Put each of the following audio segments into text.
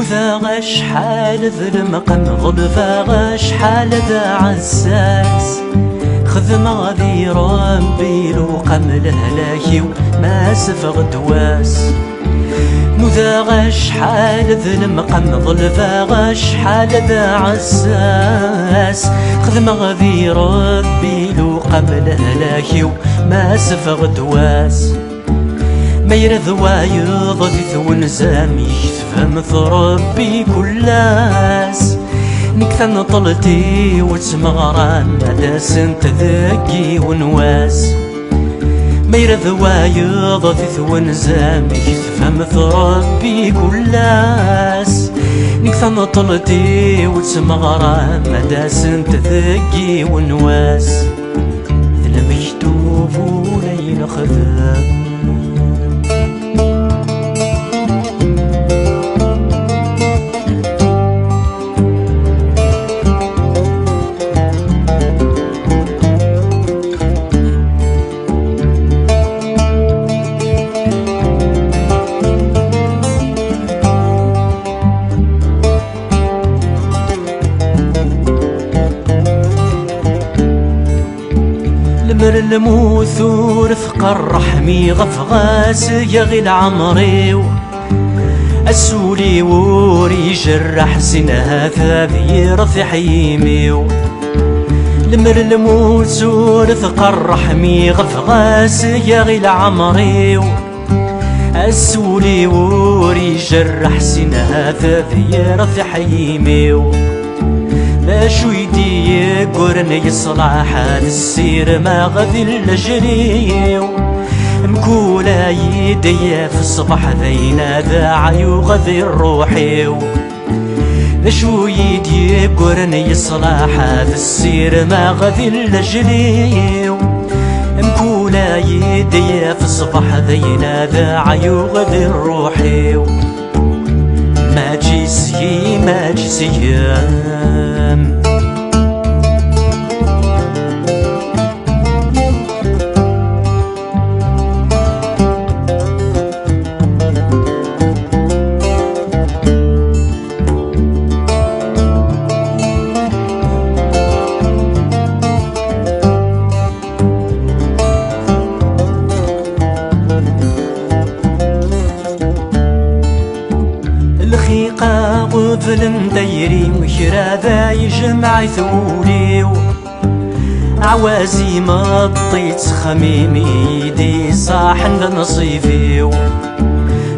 وذا شحال ظلم ظلفا شحال ذا عساس خذ غادي ربي لو قمل هلاكي وما سفغ دواس نذا شحال ظلم ظلفا شحال ذا عساس خذ غادي ربي لو قمل هلاكي وما سفغ دواس ما يرد وايض ذي ثون زامي تفهم ربي كلاس نكثن طلتي وتسمغران داس انت ذكي ونواس ما يرد وايض ذي ثون زامي تفهم ربي كلاس نكثن طلتي وتسمغران داس انت ذكي ونواس ذل مكتوب ولين خذام مر الموثور فقر رحمي غفغاس يغي العمري السولي وري جرح سنها ثابير في حيمي المر الموثور فقر رحمي غفغاس يغي العمري السولي وري جرح سنها ثابير في حيمي باش ويدي قرني صلاح السير ما غذي الجريو مكولا يدي في الصبح ذينا ذا يغذي الروحيو باش ويدي قرني صلاح السير ما غذي الجريو مكولا يدي في الصبح ذينا ذا يغذي الروحيو ما جيسي ما جيسيام غفلن دايري وكرا ذا يجمع ثوليو عوازي ما طيت خميمي دي صاحن ذا نصيفيو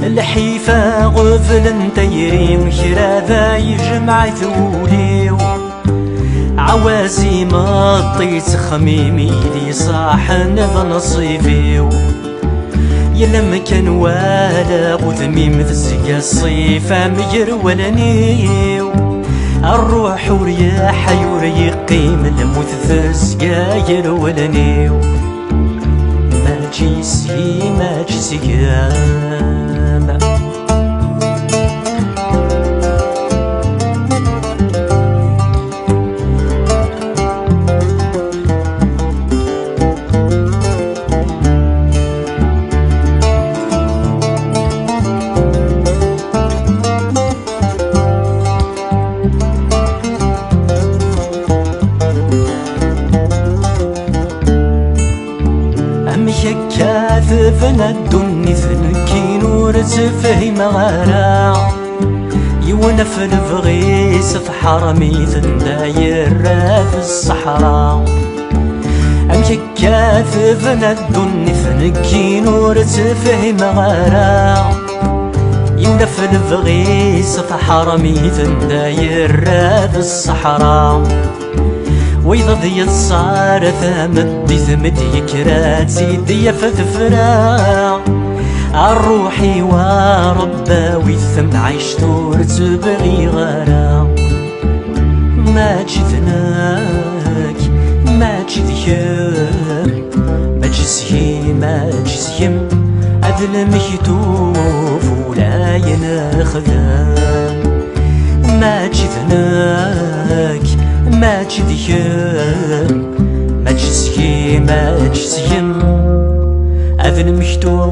الحيفا غفلن دايري وكرا ذا يجمع ثوليو عوازي ما طيت خميمي دي صاحن ذا نصيفيو يلم كان والا وذميم ذزقا الصيفة مجر ولا نيو الروح ورياح يوري قيم الموت ذزقا ولا نيو ما جيسي ما جيسي كاذفنا الدني ثنكي نور تفهم غارا يونف الفغيس في حرمي ثنداير في الصحراء أمك كاذفنا الدني ثنكي نور تفهم غارا يونف الفغيس في حرمي ثنداير في الصحراء وإذا ضيت صار ثمدي ثمدي كرات سيدي فتفرا الروحي وربا ويثم عيشتور تبغي غرا ما جثناك ما جذيم ما جزيم ما جزيم أذل مكتوف ولا ينخذام ما جثناك ما جذيم ما جزيم ما جزيم أذن مكتوف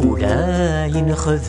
ولا ينخذ